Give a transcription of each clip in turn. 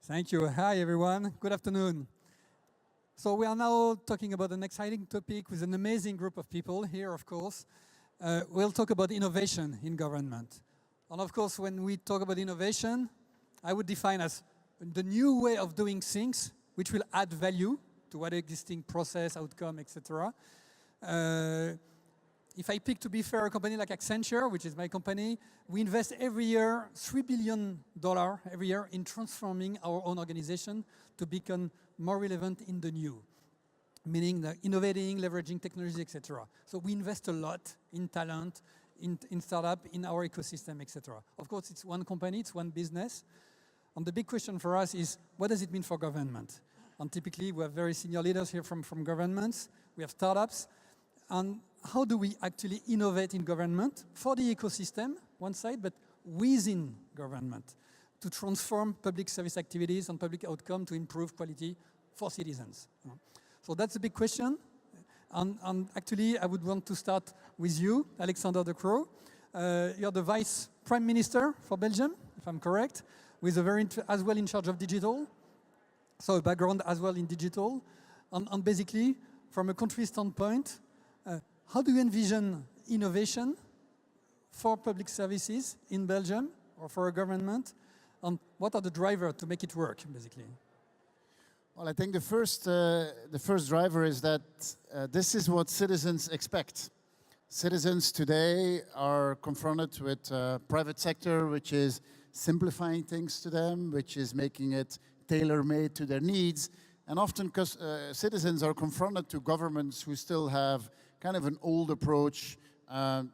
Thank you. Hi, everyone. Good afternoon. So we are now talking about an exciting topic with an amazing group of people here, of course. We'll talk about innovation in government. And of course, when we talk about innovation, I would define as the new way of doing things which will add value to what existing process, outcome, etc. If I pick, to be fair, a company like Accenture, which is my company, we invest every year $3 billion every year in transforming our own organization to become more relevant in the new, meaning that innovating, leveraging technology, etc. So we invest a lot in talent, in startup, in our ecosystem, etc. Of course, it's one company, it's one business. And the big question for us is, what does it mean for government? And typically, we have very senior leaders here from governments. We have startups. And how do we actually innovate in government for the ecosystem, one side, but within government to transform public service activities and public outcome to improve quality for citizens? So that's a big question. And actually, I would want to start with you, Alexandre de Croo. You're the Vice Prime Minister for Belgium, if I'm correct, with a very as well in charge of digital. So a background as well in digital. And basically, from a country standpoint, how do you envision innovation for public services in Belgium or for a government? And what are the drivers to make it work, basically? Well, I think the first driver is that this is what citizens expect. Citizens today are confronted with private sector, which is simplifying things to them, which is making it tailor-made to their needs. And often citizens are confronted to governments who still have kind of an old approach,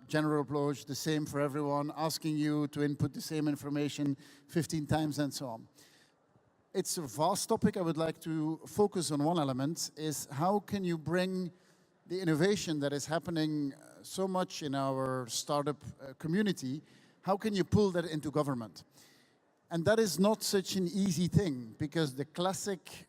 general approach, the same for everyone, asking you to input the same information 15 times and so on. It's a vast topic. I would like to focus on one element, is how can you bring the innovation that is happening so much in our startup community, how can you pull that into government? And that is not such an easy thing, because the classic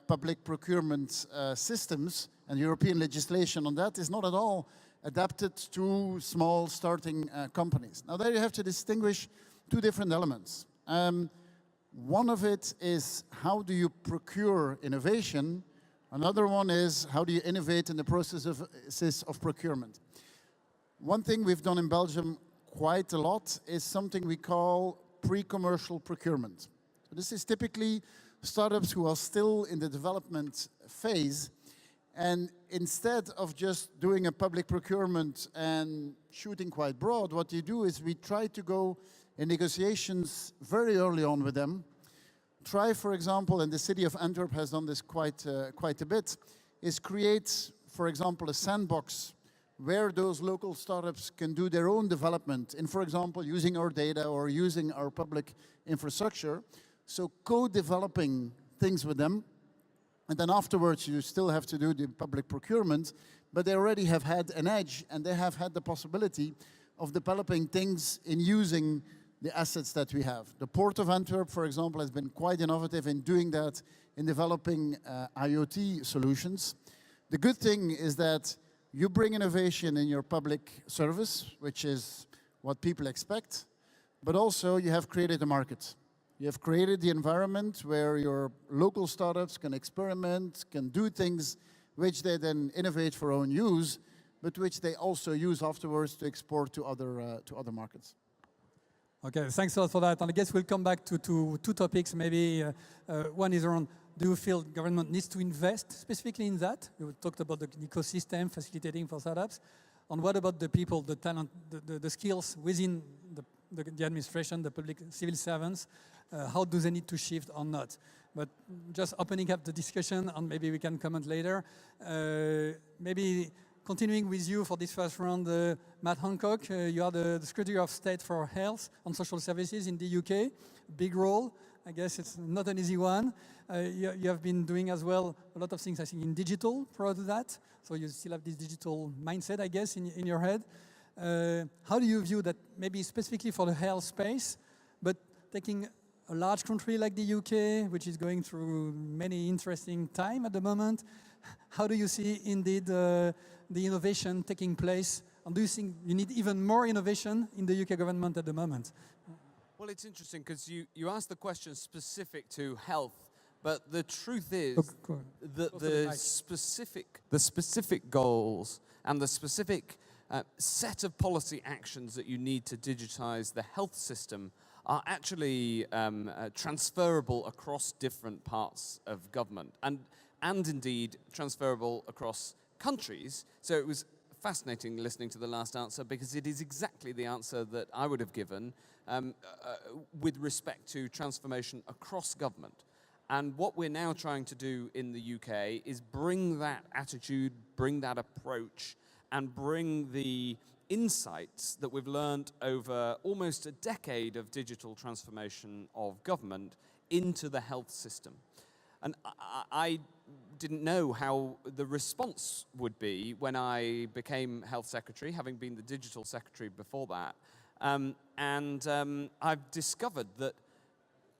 public procurement systems and European legislation on that is not at all adapted to small starting companies. Now there you have to distinguish two different elements. One of it is how do you procure innovation? Another one is how do you innovate in the process of procurement? One thing we've done in Belgium quite a lot is something we call pre-commercial procurement. So this is typically startups who are still in the development phase, and instead of just doing a public procurement and shooting quite broad, what you do is we try to go in negotiations very early on with them. Try, for example, and the city of Antwerp has done this quite a bit, is create, for example, a sandbox where those local startups can do their own development in, for example, using our data or using our public infrastructure. So co-developing things with them. And then afterwards, you still have to do the public procurement, but they already have had an edge and they have had the possibility of developing things in using the assets that we have. The Port of Antwerp, for example, has been quite innovative in doing that, in developing IoT solutions. The good thing is that you bring innovation in your public service, which is what people expect, but also you have created a market. You have created the environment where your local startups can experiment, can do things which they then innovate for own use, but which they also use afterwards to export to other markets. Okay, thanks a lot for that. And I guess we'll come back to two topics. Maybe one is around, do you feel government needs to invest specifically in that? We talked about the ecosystem facilitating for startups. And what about the people, the talent, the skills within the administration, the public civil servants? How do they need to shift or not? But just opening up the discussion, and maybe we can comment later. Maybe continuing with you for this first round, Matt Hancock, you are the Secretary of State for Health and Social Services in the UK. Big role. I guess it's not an easy one. You have been doing as well a lot of things, I think, in digital prior to that. So you still have this digital mindset, I guess, in your head. How do you view that, maybe specifically for the health space, but taking a large country like the UK, which is going through many interesting time at the moment, how do you see indeed the innovation taking place? And do you think you need even more innovation in the UK government at the moment? Well, it's interesting because you asked the question specific to health, but the truth is that the specific goals and the specific set of policy actions that you need to digitize the health system are actually transferable across different parts of government and indeed transferable across countries. So it was fascinating listening to the last answer because it is exactly the answer that I would have given with respect to transformation across government. And what we're now trying to do in the UK is bring that attitude, bring that approach, and bring the insights that we've learned over almost a decade of digital transformation of government into the health system. And I didn't know how the response would be when I became health secretary, having been the digital secretary before that. I've discovered that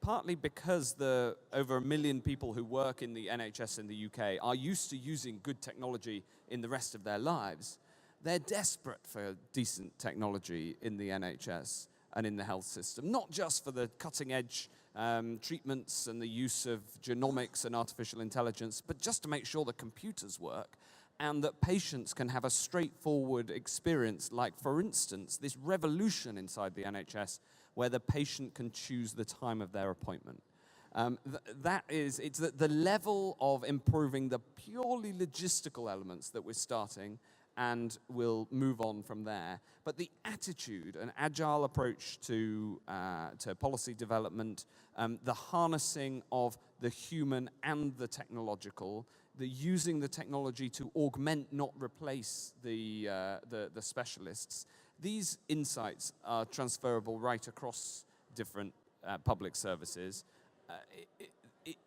partly because over 1 million people who work in the NHS in the UK are used to using good technology in the rest of their lives, they're desperate for decent technology in the NHS and in the health system, not just for the cutting edge treatments and the use of genomics and artificial intelligence, but just to make sure the computers work and that patients can have a straightforward experience, like, for instance, this revolution inside the NHS where the patient can choose the time of their appointment. It's the level of improving the purely logistical elements that we're starting, and we'll move on from there. But the attitude, an agile approach to policy development, the harnessing of the human and the technological, the using the technology to augment, not replace the specialists. These insights are transferable right across different public services.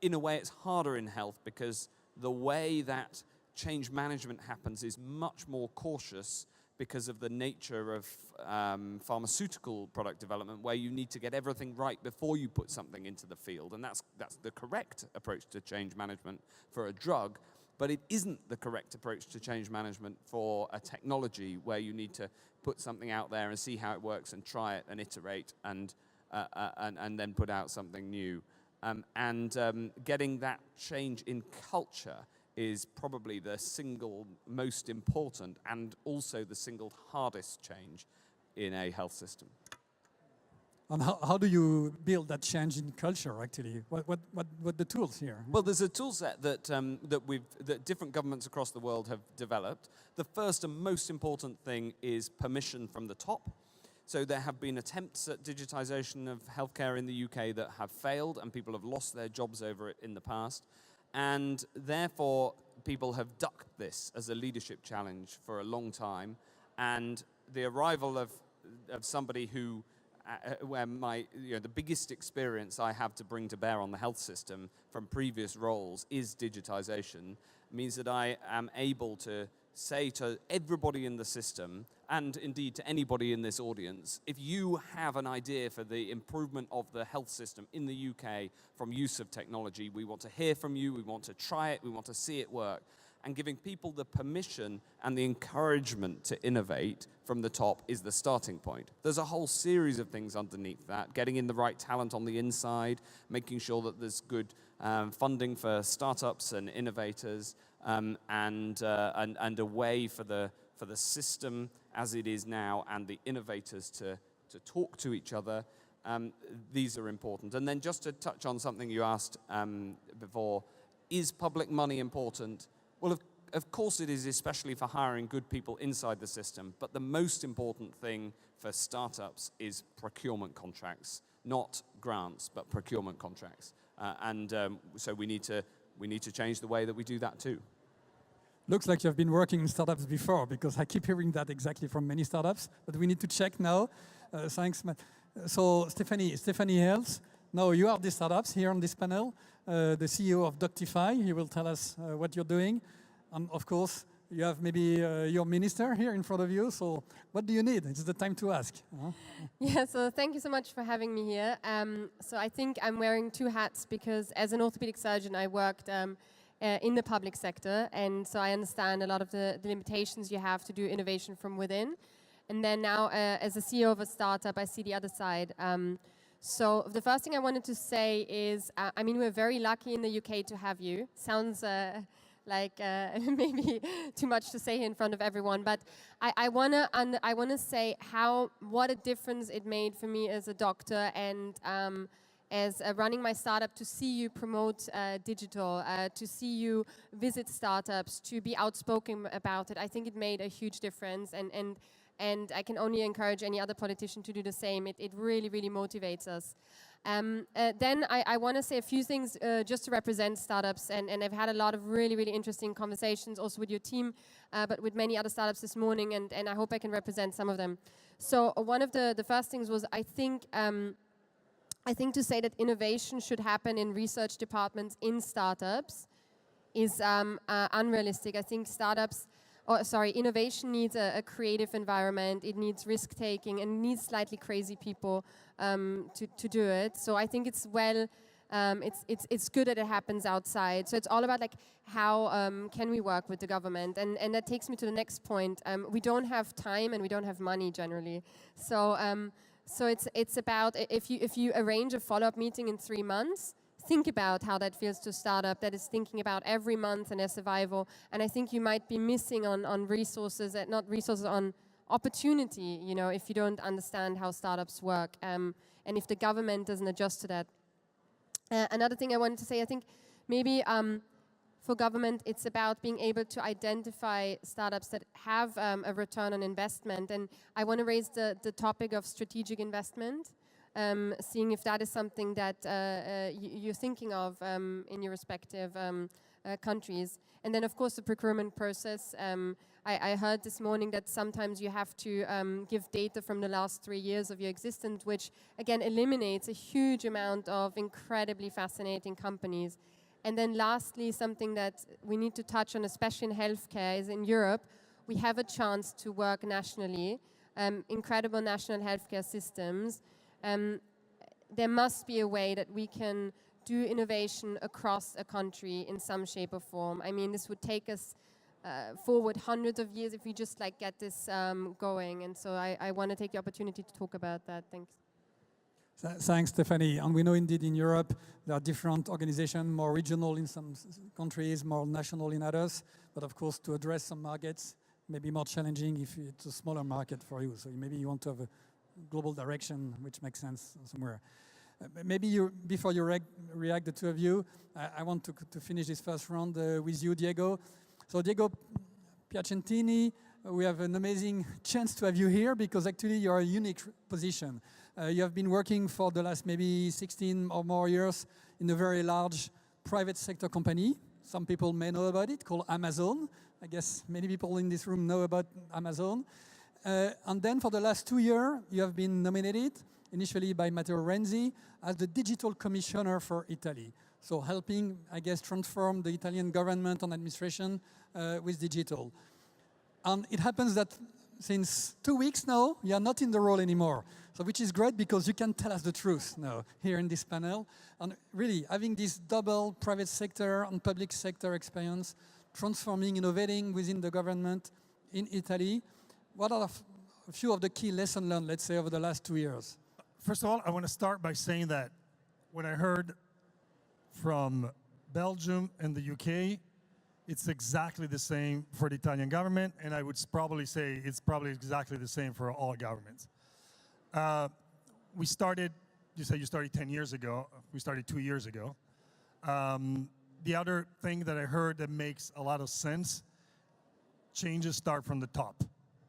In a way, it's harder in health because the way that change management happens is much more cautious because of the nature of pharmaceutical product development, where you need to get everything right before you put something into the field. And that's the correct approach to change management for a drug, but it isn't the correct approach to change management for a technology where you need to put something out there and see how it works and try it and iterate and then put out something new. Getting that change in culture is probably the single most important and also the single hardest change in a health system. And how do you build that change in culture, actually? What the tools here? Well, there's a tool set that different governments across the world have developed. The first and most important thing is permission from the top. So there have been attempts at digitization of healthcare in the UK that have failed, and people have lost their jobs over it in the past. And therefore, people have ducked this as a leadership challenge for a long time. And the arrival of somebody who, where the biggest experience I have to bring to bear on the health system from previous roles is digitization, means that I am able to say to everybody in the system, and indeed to anybody in this audience, if you have an idea for the improvement of the health system in the UK from use of technology, we want to hear from you, we want to try it, we want to see it work. And giving people the permission and the encouragement to innovate from the top is the starting point. There's a whole series of things underneath that, getting in the right talent on the inside, making sure that there's good funding for startups and innovators, and a way for the system as it is now and the innovators to talk to each other. These are important. And then just to touch on something you asked before, is public money important? Well, of course it is, especially for hiring good people inside the system. But the most important thing for startups is procurement contracts, not grants, but procurement contracts. So we need to change the way that we do that too. Looks like you've been working in startups before, because I keep hearing that exactly from many startups. But we need to check now. Thanks. So Stephanie Eltz, now you are the startups here on this panel. The CEO of Doctify, he will tell us what you're doing. And of course, you have maybe your minister here in front of you. So what do you need? It's the time to ask. Yeah, so thank you so much for having me here. So I think I'm wearing two hats because as an orthopedic surgeon, I worked in the public sector. And so I understand a lot of the limitations you have to do innovation from within. And then now as a CEO of a startup, I see the other side. So the first thing I wanted to say is, I mean, we're very lucky in the UK to have you. Sounds like maybe too much to say here in front of everyone, but I wanna say what a difference it made for me as a doctor and as running my startup, to see you promote digital, to see you visit startups, to be outspoken about it. I think it made a huge difference, and I can only encourage any other politician to do the same. It really, really motivates us. Then I want to say a few things just to represent startups, and I've had a lot of really, really interesting conversations also with your team, but with many other startups this morning, and I hope I can represent some of them. So one of the first things was, I think to say that innovation should happen in research departments in startups is unrealistic. I think innovation needs a creative environment, it needs risk-taking, and it needs slightly crazy people to do it. So I think it's it's good that it happens outside. So it's all about like how can we work with the government, and that takes me to the next point. We don't have time and we don't have money generally. So it's about, if you arrange a follow-up meeting in 3 months, think about how that feels to a startup that is thinking about every month and their survival. And I think you might be missing on resources, not resources, on opportunity, you know, if you don't understand how startups work, and if the government doesn't adjust to that. Another thing I wanted to say, I think maybe for government, it's about being able to identify startups that have a return on investment. And I want to raise the topic of strategic investment, seeing if that is something that you're thinking of in your respective countries. And then, of course, the procurement process. I heard this morning that sometimes you have to give data from the last 3 years of your existence, which, again, eliminates a huge amount of incredibly fascinating companies. And then lastly, something that we need to touch on, especially in healthcare, is in Europe, we have a chance to work nationally, incredible national healthcare systems. There must be a way that we can do innovation across a country in some shape or form. I mean, this would take us forward hundreds of years if we just like get this going. And so I want to take the opportunity to talk about that. Thanks. Thanks, Stephanie. And we know indeed in Europe there are different organizations, more regional in some countries, more national in others. But of course, to address some markets may be more challenging if it's a smaller market for you. So maybe you want to have a global direction, which makes sense somewhere. Before you react, the two of you, I want to finish this first round with you, Diego. So Diego Piacentini, we have an amazing chance to have you here because actually you're a unique position. You have been working for the last maybe 16 or more years in a very large private sector company. Some people may know about it, called Amazon. I guess many people in this room know about Amazon. And then for the last 2 years, you have been nominated, initially by Matteo Renzi, as the Digital Commissioner for Italy. So helping, I guess, transform the Italian government and administration with digital. And it happens that since 2 weeks now, you are not in the role anymore. So which is great because you can tell us the truth now here in this panel. And really, having this double private sector and public sector experience, transforming, innovating within the government in Italy, what are a few of the key lessons learned, let's say, over the last 2 years? First of all, I want to start by saying that when I heard from Belgium and the UK, it's exactly the same for the Italian government, and I would probably say it's probably exactly the same for all governments. We started, you say you started 10 years ago, we started 2 years ago. The other thing that I heard that makes a lot of sense, changes start from the top.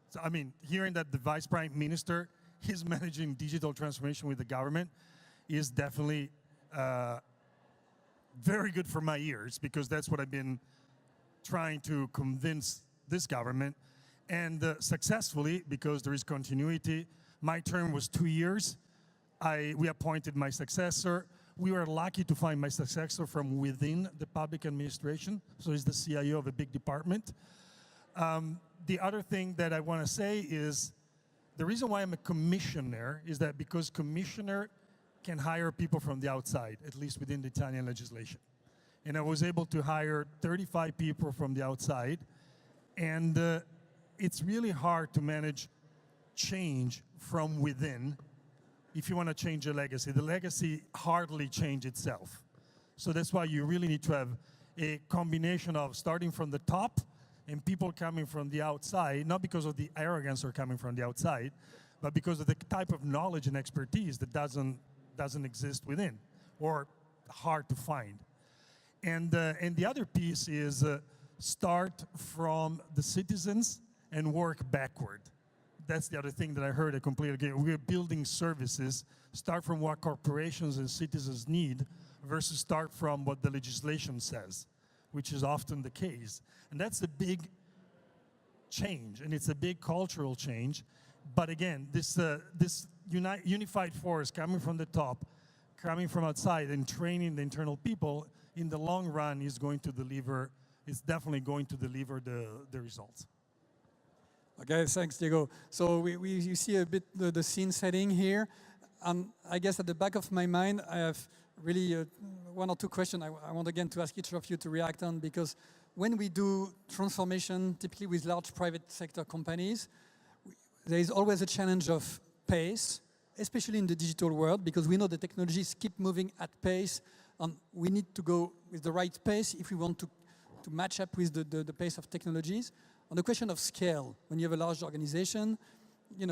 So, I mean, hearing that the Vice Prime Minister is managing digital transformation with the government is definitely very good for my ears, because that's what I've been trying to convince this government, and successfully, because there is continuity. My term was 2 years. We appointed my successor. We were lucky to find my successor from within the public administration, so he's the CIO of a big department. The other thing that I want to say is, the reason why I'm a commissioner is that because commissioner can hire people from the outside, at least within the Italian legislation. And I was able to hire 35 people from the outside. And it's really hard to manage change from within if you want to change the legacy hardly change itself. So that's why you really need to have a combination of starting from the top and people coming from the outside, not because of the arrogance or coming from the outside, but because of the type of knowledge and expertise that doesn't exist within, or hard to find. And the other piece is start from the citizens and work backward. That's the other thing that I heard. I completely agree. We're building services, start from what corporations and citizens need versus start from what the legislation says, which is often the case. And that's a big change, and it's a big cultural change. But again, this unified force coming from the top, coming from outside and training the internal people, in the long run is going to deliver, it's definitely going to deliver the results. Okay, thanks, Diego. So you see a bit the scene setting here. I guess at the back of my mind, I have really one or two questions I want again to ask each of you to react on, because when we do transformation, typically with large private sector companies, there is always a challenge of pace, especially in the digital world, because we know the technologies keep moving at pace, and we need to go with the right pace if we want to match up with the pace of technologies. On the question of scale, when you have a large organization, you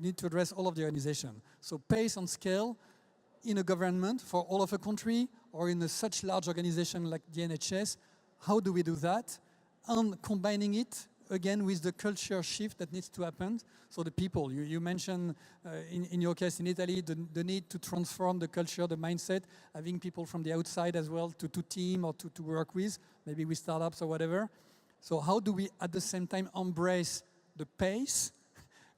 need to address all of the organization. So pace and scale in a government for all of a country or in such large organization like the NHS, how do we do that? And combining it again with the culture shift that needs to happen. So the people, you mentioned in your case in Italy, the need to transform the culture, the mindset, having people from the outside as well to team or to work with, maybe with startups or whatever. So how do we at the same time embrace the pace,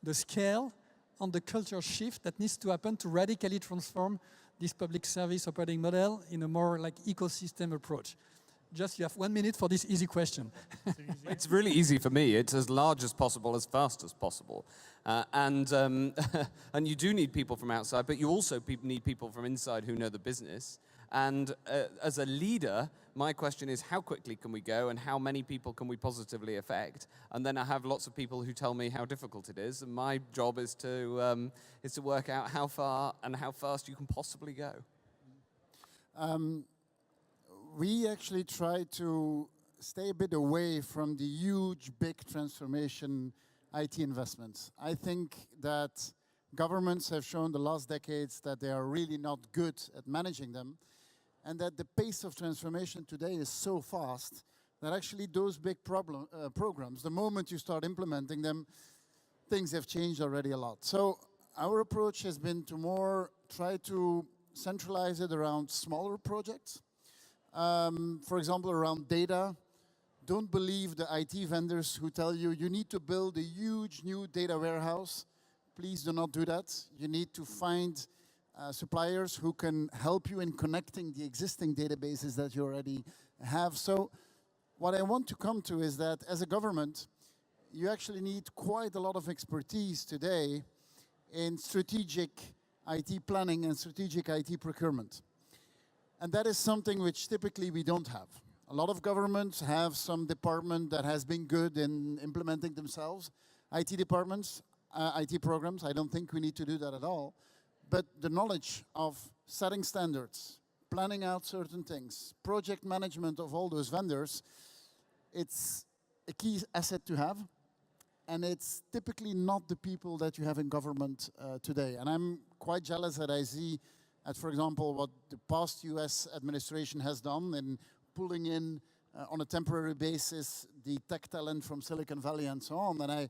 the scale, and the culture shift that needs to happen to radically transform this public service operating model in a more like ecosystem approach? Just you have 1 minute for this easy question. It's really easy for me. It's as large as possible, as fast as possible. And you do need people from outside, but you also need people from inside who know the business. And as a leader, my question is, how quickly can we go and how many people can we positively affect? And then I have lots of people who tell me how difficult it is. And my job is to work out how far and how fast you can possibly go. We actually try to stay a bit away from the huge, big transformation IT investments. I think that governments have shown the last decades that they are really not good at managing them, and that the pace of transformation today is so fast that actually those big programs, the moment you start implementing them, things have changed already a lot. So our approach has been to more try to centralize it around smaller projects. For example, around data. Don't believe the IT vendors who tell you you need to build a huge new data warehouse. Please do not do that. You need to find suppliers who can help you in connecting the existing databases that you already have. So what I want to come to is that as a government, you actually need quite a lot of expertise today in strategic IT planning and strategic IT procurement. And that is something which typically we don't have. A lot of governments have some department that has been good in implementing themselves. IT departments, IT programs, I don't think we need to do that at all. But the knowledge of setting standards, planning out certain things, project management of all those vendors, it's a key asset to have. And it's typically not the people that you have in government today. And I'm quite jealous that I see for example, what the past US administration has done in pulling in on a temporary basis the tech talent from Silicon Valley and so on. And I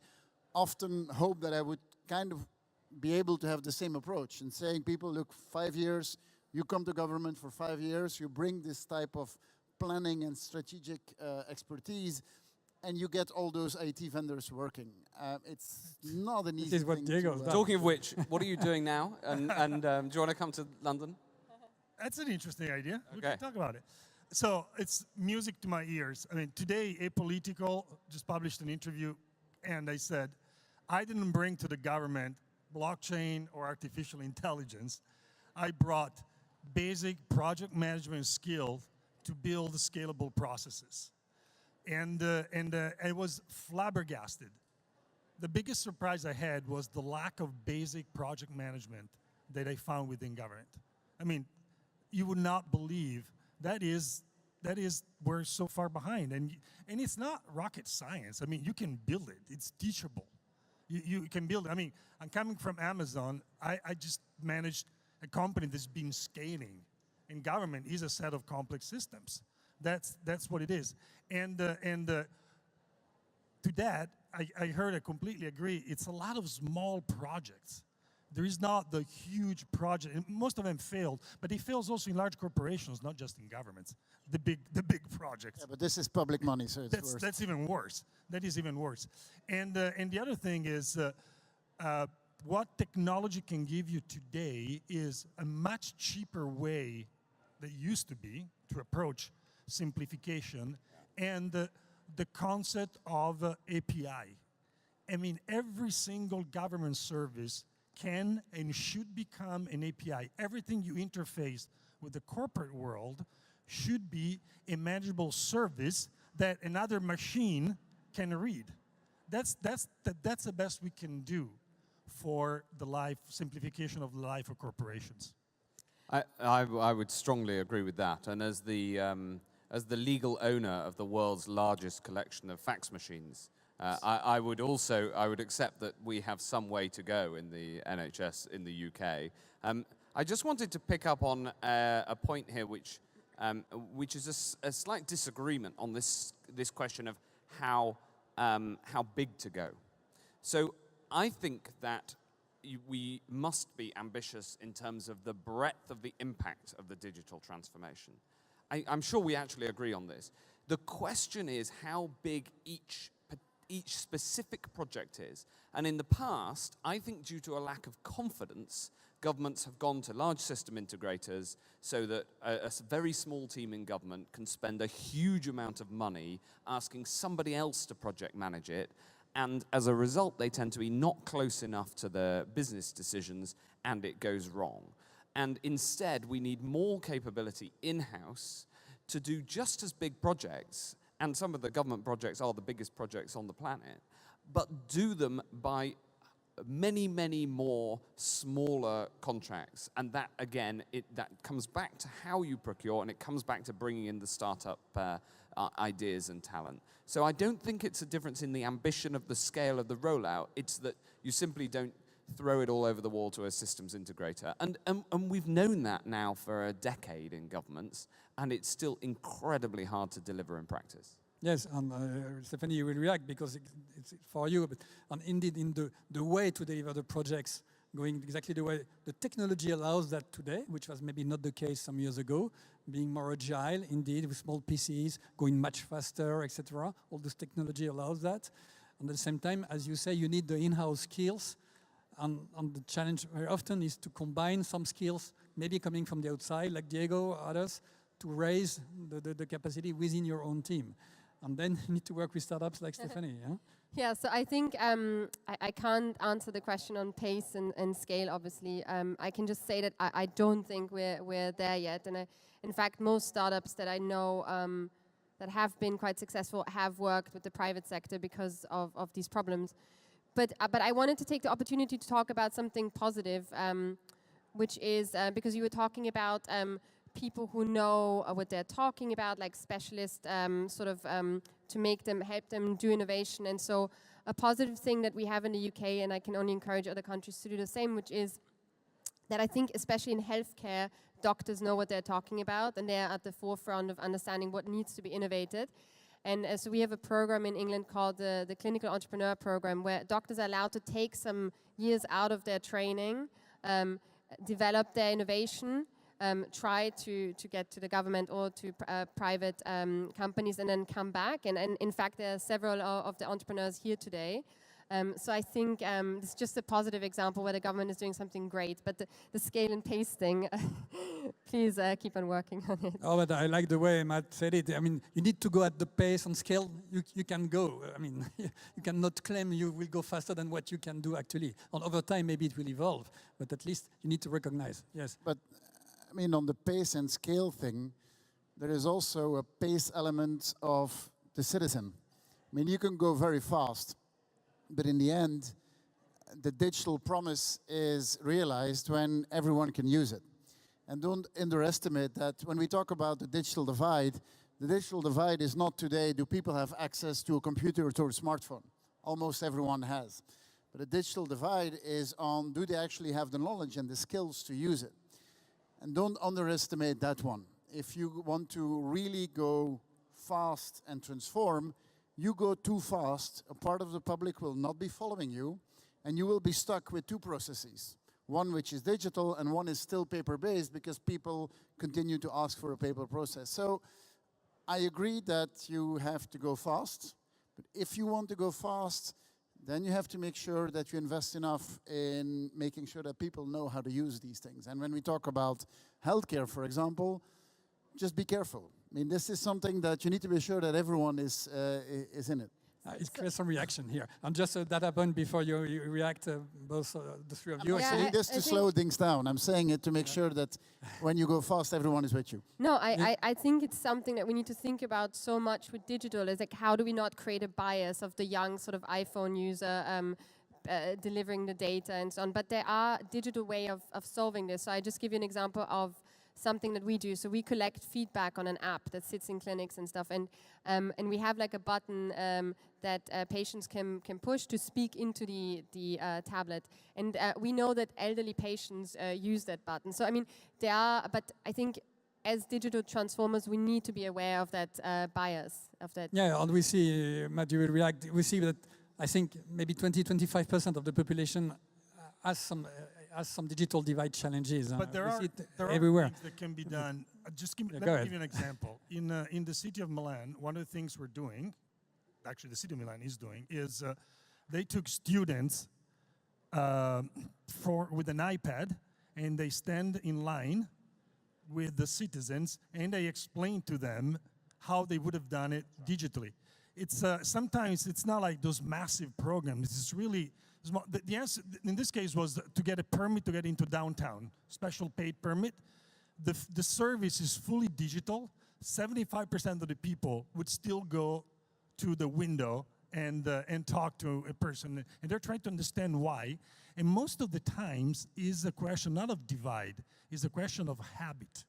often hope that I would kind of be able to have the same approach and saying people, look, 5 years, you come to government for 5 years, you bring this type of planning and strategic expertise, and you get all those IT vendors working. It's not an easy thing to do. Talking of which, what are you doing now? And do you want to come to London? That's an interesting idea. Okay. We can talk about it. So it's music to my ears. I mean, today, Apolitical just published an interview, and I said, I didn't bring to the government blockchain or artificial intelligence. I brought basic project management skills to build scalable processes. And I was flabbergasted. The biggest surprise I had was the lack of basic project management that I found within government. I mean, you would not believe that is we're so far behind, and it's not rocket science. I mean, you can build it. It's teachable. You can build it. I mean, I'm coming from Amazon. I just managed a company that's been scaling, and government is a set of complex systems. That's what it is. And to that, I heard, I completely agree. It's a lot of small projects. There is not the huge project. And most of them failed, but it fails also in large corporations, not just in governments. The big projects. Yeah, but this is public money, so it's worse. That's even worse. That is even worse. And the other thing is, what technology can give you today is a much cheaper way that used to be to approach simplification and the concept of API. I mean, every single government service can and should become an API. Everything you interface with the corporate world should be a manageable service that another machine can read. That's the best we can do for the simplification of the life of corporations. I would strongly agree with that. And as the legal owner of the world's largest collection of fax machines, I would accept that we have some way to go in the NHS in the UK. I just wanted to pick up on a point here, which is a slight disagreement on this question of how big to go. So I think that we must be ambitious in terms of the breadth of the impact of the digital transformation. I'm sure we actually agree on this. The question is how big each specific project is. And in the past, I think due to a lack of confidence, governments have gone to large system integrators so that a very small team in government can spend a huge amount of money asking somebody else to project manage it. And as a result, they tend to be not close enough to the business decisions, and it goes wrong. And instead, we need more capability in-house to do just as big projects, and some of the government projects are the biggest projects on the planet, but do them by many, many more smaller contracts. And that, again, that comes back to how you procure, and it comes back to bringing in the startup ideas and talent. So I don't think it's a difference in the ambition of the scale of the rollout. It's that you simply don't throw it all over the wall to a systems integrator. And we've known that now for a decade in governments, and it's still incredibly hard to deliver in practice. Yes, and Stephanie, you will react because it's for you, but indeed in the way to deliver the projects, going exactly the way the technology allows that today, which was maybe not the case some years ago, being more agile, indeed, with small PCs, going much faster, etc. All this technology allows that. And at the same time, as you say, you need the in-house skills. And the challenge very often is to combine some skills, maybe coming from the outside, like Diego or others, to raise the capacity within your own team. And then you need to work with startups like Stephanie, yeah? Yeah, so I think I can't answer the question on pace and scale, obviously. I can just say that I don't think we're there yet. And in fact, most startups that I know that have been quite successful have worked with the private sector because of these problems. But I wanted to take the opportunity to talk about something positive, which is because you were talking about people who know what they're talking about, like specialists, to help them do innovation. And so a positive thing that we have in the UK, and I can only encourage other countries to do the same, which is that I think especially in healthcare, doctors know what they're talking about, and they're at the forefront of understanding what needs to be innovated. And so we have a program in England called the Clinical Entrepreneur Program, where doctors are allowed to take some years out of their training, develop their innovation, try to get to the government or to private companies, and then come back. And in fact, there are several of the entrepreneurs here today. So I think it's just a positive example where the government is doing something great. But the scale and pace thing, please keep on working on it. Oh, but I like the way Matt said it. I mean, you need to go at the pace and scale you can go. I mean, you cannot claim you will go faster than what you can do actually. And over time, maybe it will evolve. But at least you need to recognize, yes. But I mean, on the pace and scale thing, there is also a pace element of the citizen. I mean, you can go very fast, but in the end, the digital promise is realized when everyone can use it. And don't underestimate that when we talk about the digital divide is not today, do people have access to a computer or to a smartphone? Almost everyone has. But the digital divide is on, do they actually have the knowledge and the skills to use it? And don't underestimate that one. If you want to really go fast and transform, you go too fast, a part of the public will not be following you, and you will be stuck with two processes. One which is digital, and one is still paper-based because people continue to ask for a paper process. So I agree that you have to go fast, but if you want to go fast, then you have to make sure that you invest enough in making sure that people know how to use these things. And when we talk about healthcare, for example, just be careful. I mean, this is something that you need to be sure that everyone is in it. It creates some reaction here. And just a data point before you react, both the three of you. I'm saying this to slow things down. I'm saying it to make sure that when you go fast, everyone is with you. No, I think it's something that we need to think about so much with digital, is like, how do we not create a bias of the young sort of iPhone user delivering the data and so on. But there are digital way of solving this. So I just give you an example of something that we do. So we collect feedback on an app that sits in clinics and stuff, and we have like a button that patients can push to speak into the tablet, and we know that elderly patients use that button. So I mean, there are, but I think as digital transformers, we need to be aware of that bias of that. Yeah, and we see, Matt, you will react. We see that I think maybe 20-25% of the population has some digital divide challenges. But there are everywhere. things that can be done. Let me give you an example. In the city of Milan, one of the things we're doing, actually the city of Milan is doing, is they took students with an iPad, and they stand in line with the citizens, and they explain to them how they would have done it digitally. It's sometimes it's not like those massive programs. It's really the answer in this case was to get a permit to get into downtown, special paid permit. The service is fully digital. 75% of the people would still go to the window and talk to a person, and they're trying to understand why. And most of the times is a question not of divide, is a question of habit.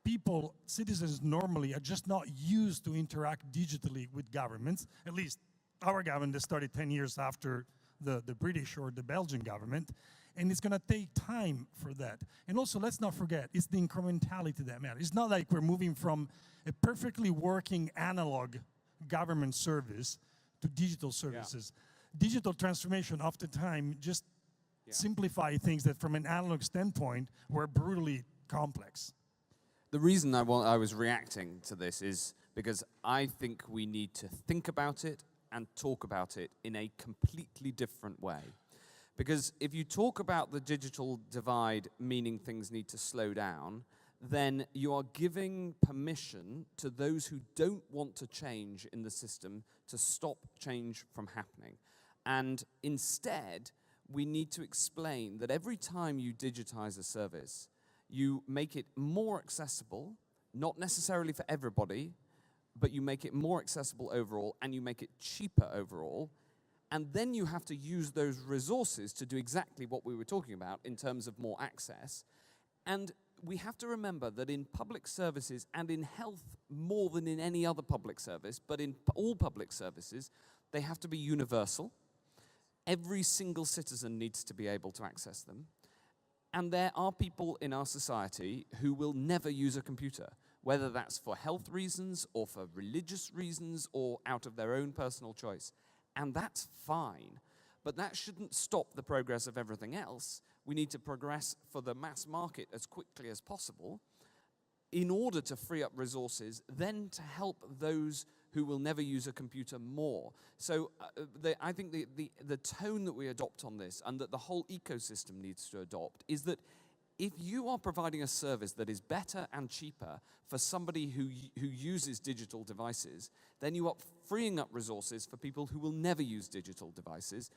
People, citizens normally are just not used to interact digitally with governments, at least our government that started 10 years after the British or the Belgian government, and it's going to take time for that. And also, let's not forget, it's the incrementality that matters. It's not like we're moving from a perfectly working analog government service to digital services. Yeah. Digital transformation oftentimes just simplify things that from an analog standpoint were brutally complex. The reason I was reacting to this is because I think we need to think about it and talk about it in a completely different way. Because if you talk about the digital divide, meaning things need to slow down, then you are giving permission to those who don't want to change in the system to stop change from happening. And instead, we need to explain that every time you digitize a service, you make it more accessible, not necessarily for everybody, but you make it more accessible overall, and you make it cheaper overall. And then you have to use those resources to do exactly what we were talking about in terms of more access. And we have to remember that in public services and in health more than in any other public service, but in all public services, they have to be universal. Every single citizen needs to be able to access them. And there are people in our society who will never use a computer, whether that's for health reasons or for religious reasons or out of their own personal choice. And that's fine. But that shouldn't stop the progress of everything else. We need to progress for the mass market as quickly as possible in order to free up resources, then to help those who will never use a computer more. So I think the tone that we adopt on this, and that the whole ecosystem needs to adopt, is that if you are providing a service that is better and cheaper for somebody who uses digital devices, then you are freeing up resources for people who will never use digital devices,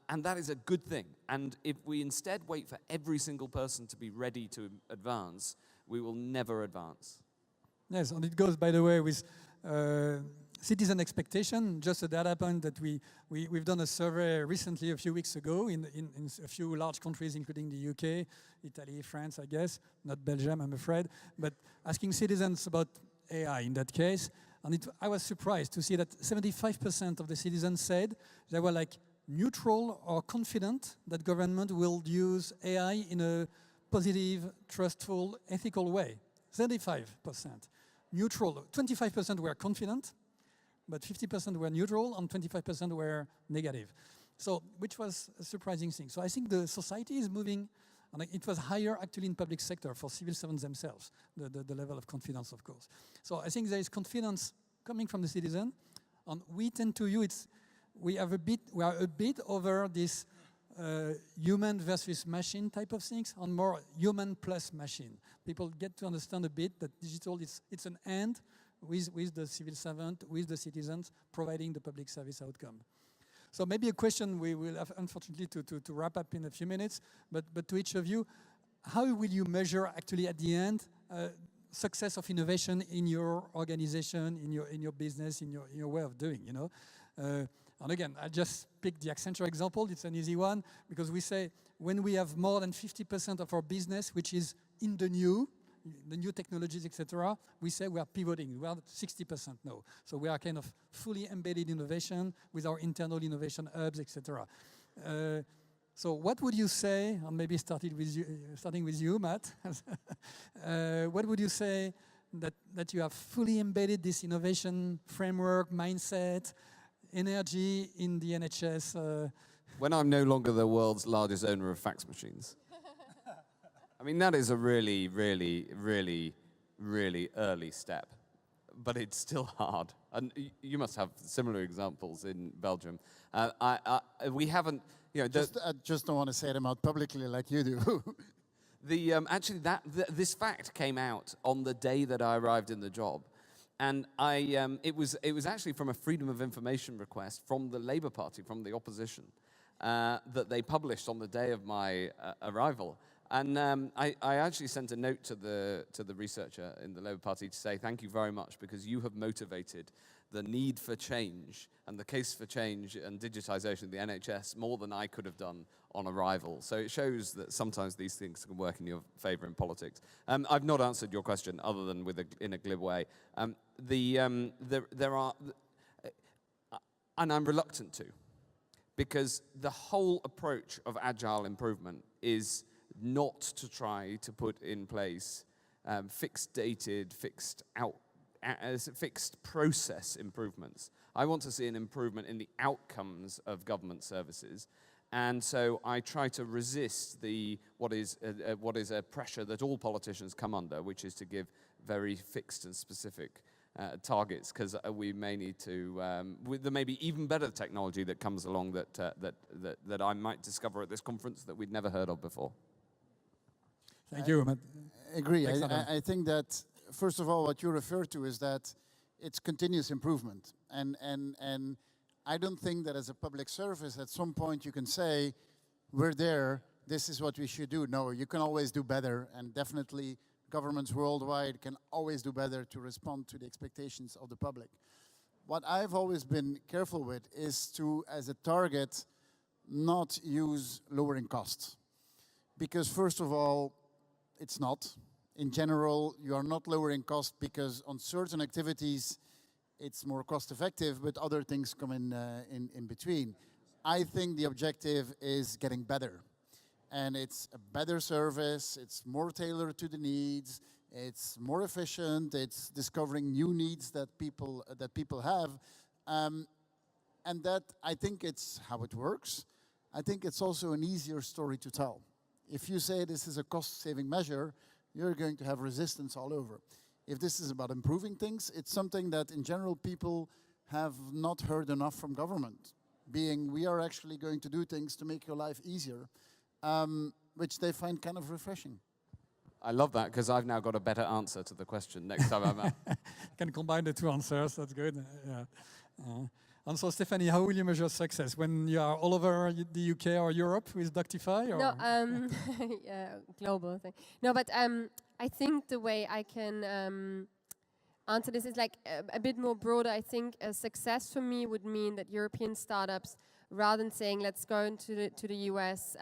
and that is a good thing. And if we instead wait for every single person to be ready to advance, we will never advance. Yes, and it goes, by the way, with citizen expectation, just a data point that we've done a survey recently, a few weeks ago, in a few large countries, including the UK, Italy, France, I guess, not Belgium, I'm afraid, but asking citizens about AI in that case. And I was surprised to see that 75% of the citizens said they were like neutral or confident that government will use AI in a positive, trustful, ethical way. 75%. Neutral, 25% were confident, but 50% were neutral and 25% were negative. So, which was a surprising thing. So I think the society is moving, and it was higher actually in public sector for civil servants themselves, the level of confidence, of course. So I think there is confidence coming from the citizen, and we tend to use we are a bit over this human versus machine type of things, and more human plus machine. People get to understand a bit that digital it's an and with the civil servant, with the citizens, providing the public service outcome. So maybe a question we will have, unfortunately, to wrap up in a few minutes, but to each of you, how will you measure actually at the end success of innovation in your organization, in your business, in your way of doing, you know? And again, I just picked the Accenture example. It's an easy one because we say when we have more than 50% of our business which is in the new technologies, etc., we say we are pivoting. We are at 60% now. So we are kind of fully embedded innovation with our internal innovation hubs, etc. So what would you say, and maybe starting with you, Matt, what would you say that you have fully embedded this innovation framework, mindset, energy in the NHS? When I'm no longer the world's largest owner of fax machines. I mean, that is a really, really, really, really early step, but it's still hard. And you must have similar examples in Belgium. We haven't, you know... I just don't want to say them out publicly like you do. Actually, this fact came out on the day that I arrived in the job. And it was actually from a freedom of information request from the Labour Party, from the opposition, that they published on the day of my arrival. And I actually sent a note to the researcher in the Labour Party to say thank you very much because you have motivated the need for change and the case for change and digitization of the NHS more than I could have done on arrival. So it shows that sometimes these things can work in your favor in politics. I've not answered your question other than in a glib way. There are, and I'm reluctant to, because the whole approach of agile improvement is not to try to put in place fixed process improvements. I want to see an improvement in the outcomes of government services. And so I try to resist what is a pressure that all politicians come under, which is to give very fixed and specific targets, because we may need to. There may be even better technology that comes along that I might discover at this conference that we'd never heard of before. Thank you, Matt. I agree. I think that first of all, what you refer to is that it's continuous improvement, and I don't think that as a public service, at some point you can say, we're there, this is what we should do. No, you can always do better, and definitely governments worldwide can always do better to respond to the expectations of the public. What I've always been careful with is to, as a target, not use lowering costs. Because first of all, it's not. In general, you are not lowering cost because on certain activities, it's more cost effective, but other things come in between. I think the objective is getting better. And it's a better service, it's more tailored to the needs, it's more efficient, it's discovering new needs that people have. And that, I think it's how it works. I think it's also an easier story to tell. If you say this is a cost-saving measure, you're going to have resistance all over. If this is about improving things, it's something that in general people have not heard enough from government, being we are actually going to do things to make your life easier, which they find kind of refreshing. I love that because I've now got a better answer to the question next time I'm out. Can combine the two answers, that's good. Yeah. And so, Stephanie, how will you measure success? When you are all over the UK or Europe with Doctify? Or? No, yeah, global thing. No, but I think the way I can answer this is like a bit more broader. I think a success for me would mean that European startups, rather than saying let's go into the US,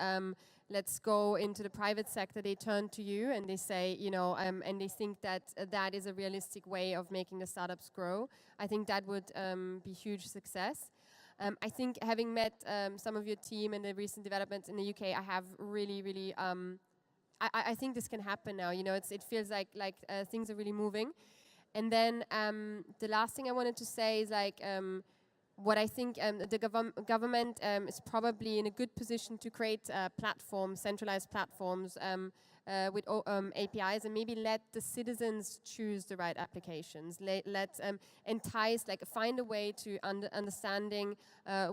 let's go into the private sector, they turn to you and they say, you know, and they think that that is a realistic way of making the startups grow. I think that would be huge success. I think having met some of your team and the recent developments in the UK, I have really, I think this can happen now. You know, it feels like things are really moving. And then the last thing I wanted to say is like, what I think the government is probably in a good position to create platforms, centralized platforms with APIs, and maybe let the citizens choose the right applications. Let entice, like find a way to understanding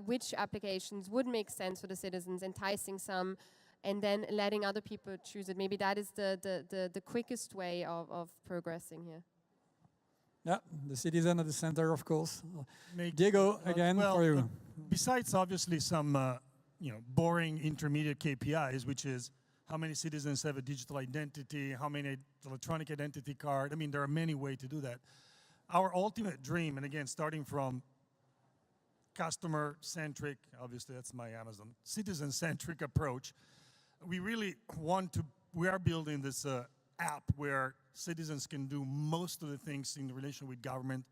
which applications would make sense for the citizens, enticing some, and then letting other people choose it. Maybe that is the quickest way of progressing here. Yeah, the citizen at the center, of course. Diego, again, for you. Besides, obviously, some boring intermediate KPIs, which is how many citizens have a digital identity, how many electronic identity card. I mean, there are many ways to do that. Our ultimate dream, and again, starting from customer-centric, obviously that's my Amazon, citizen-centric approach, we really we are building this app where citizens can do most of the things in relation with government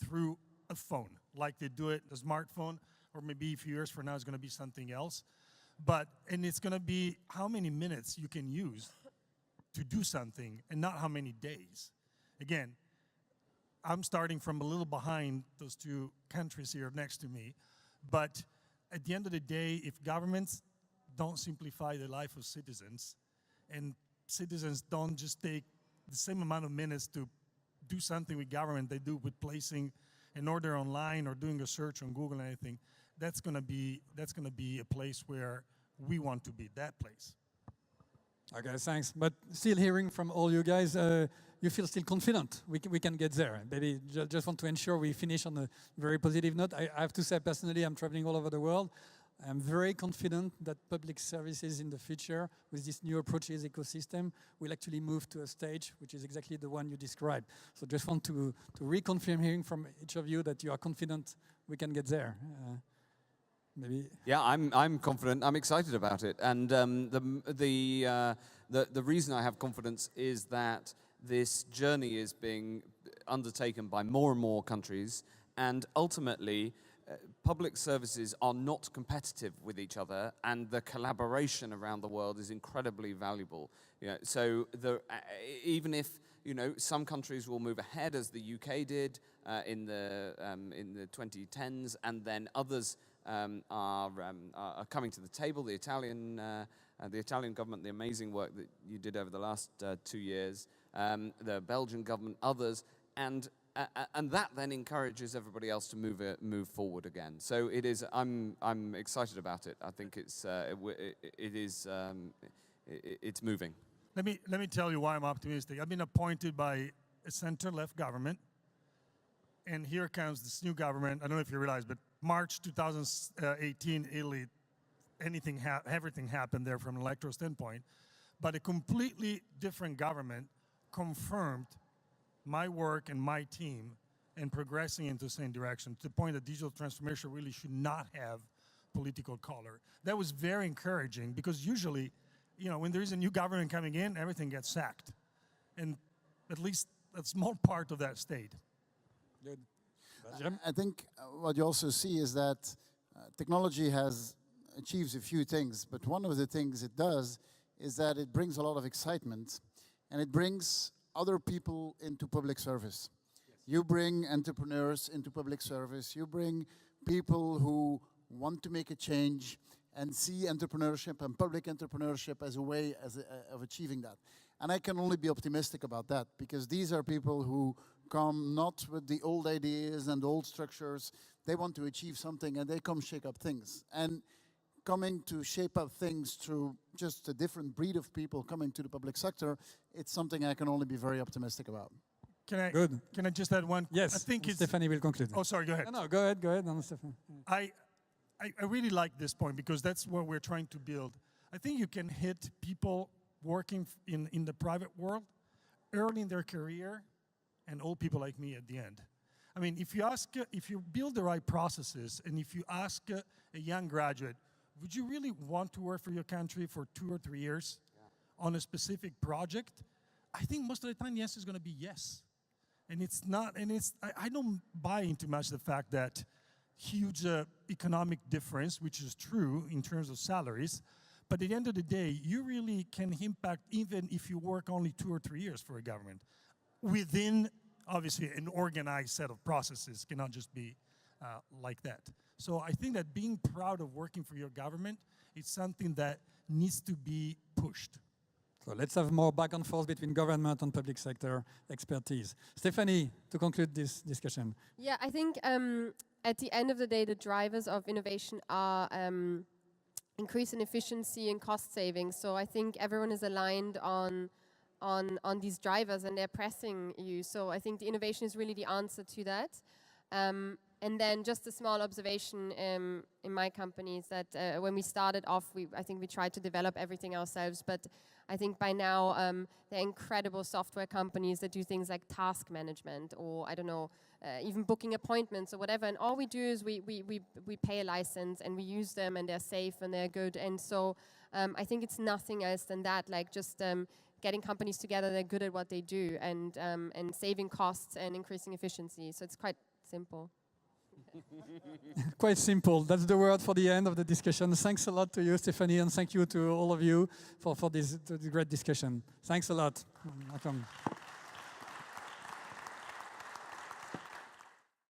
through a phone, like they do it, a smartphone, or maybe a few years from now it's going to be something else. And it's going to be how many minutes you can use to do something and not how many days. Again, I'm starting from a little behind those two countries here next to me, but at the end of the day, if governments don't simplify the life of citizens, and citizens don't just take the same amount of minutes to do something with government they do with placing an order online or doing a search on Google and anything, that's going to be a place where we want to be, that place. Okay, thanks. But still hearing from all you guys, you feel still confident we can get there. Maybe just want to ensure we finish on a very positive note. I have to say personally, I'm traveling all over the world. I'm very confident that public services in the future, with this new approaches ecosystem, will actually move to a stage which is exactly the one you described. So just want to reconfirm hearing from each of you that you are confident we can get there. Maybe. Yeah, I'm confident. I'm excited about it, and the reason I have confidence is that this journey is being undertaken by more and more countries, and ultimately, public services are not competitive with each other, and the collaboration around the world is incredibly valuable. You know, so even if some countries will move ahead, as the UK did in the 2010s, and then others are coming to the table. The Italian government, the amazing work that you did over the last 2 years, the Belgian government, others, and that then encourages everybody else to move forward again. So it is. I'm excited about it. I think it's moving. Let me tell you why I'm optimistic. I've been appointed by a center-left government, and here comes this new government. I don't know if you realize, but March 2018, Italy, everything happened there from an electoral standpoint. But a completely different government confirmed my work and my team in progressing into the same direction, to the point that digital transformation really should not have political color. That was very encouraging, because usually, when there is a new government coming in, everything gets sacked. And at least a small part of that stayed. Good. I think what you also see is that technology achieves a few things, but one of the things it does is that it brings a lot of excitement, and it brings other people into public service. Yes. You bring entrepreneurs into public service. You bring people who want to make a change and see entrepreneurship and public entrepreneurship as a way of achieving that. And I can only be optimistic about that, because these are people who come not with the old ideas and old structures. They want to achieve something, and they come shake up things. And coming to shape up things through just a different breed of people coming to the public sector, it's something I can only be very optimistic about. Good. Can I just add one? Yes, I think Stephanie will conclude. Oh, sorry, go ahead. No, go ahead. No, Stephanie. I really like this point, because that's what we're trying to build. I think you can hit people working in the private world early in their career and old people like me at the end. I mean, if you build the right processes, and if you ask a young graduate, would you really want to work for your country for 2 or 3 years on a specific project? I think most of the time the answer is going to be yes. And it's not, and I don't buy into much the fact that huge economic difference, which is true in terms of salaries, but at the end of the day, you really can impact even if you work only 2 or 3 years for a government within, obviously, an organized set of processes. Cannot just be like that. So I think that being proud of working for your government is something that needs to be pushed. So let's have more back and forth between government and public sector expertise. Stephanie, to conclude this discussion. Yeah, I think at the end of the day, the drivers of innovation are increase in efficiency and cost savings. So I think everyone is aligned on these drivers, and they're pressing you. So I think the innovation is really the answer to that. And then just a small observation in my company is that when we started off, I think we tried to develop everything ourselves, but I think by now there are incredible software companies that do things like task management, or I don't know, even booking appointments or whatever. And all we do is we pay a license and we use them, and they're safe and they're good. And so I think it's nothing else than that, like just getting companies together, they're good at what they do, and saving costs and increasing efficiency. So it's quite simple. Quite simple. That's the word for the end of the discussion. Thanks a lot to you, Stephanie, and thank you to all of you for this great discussion. Thanks a lot. Welcome.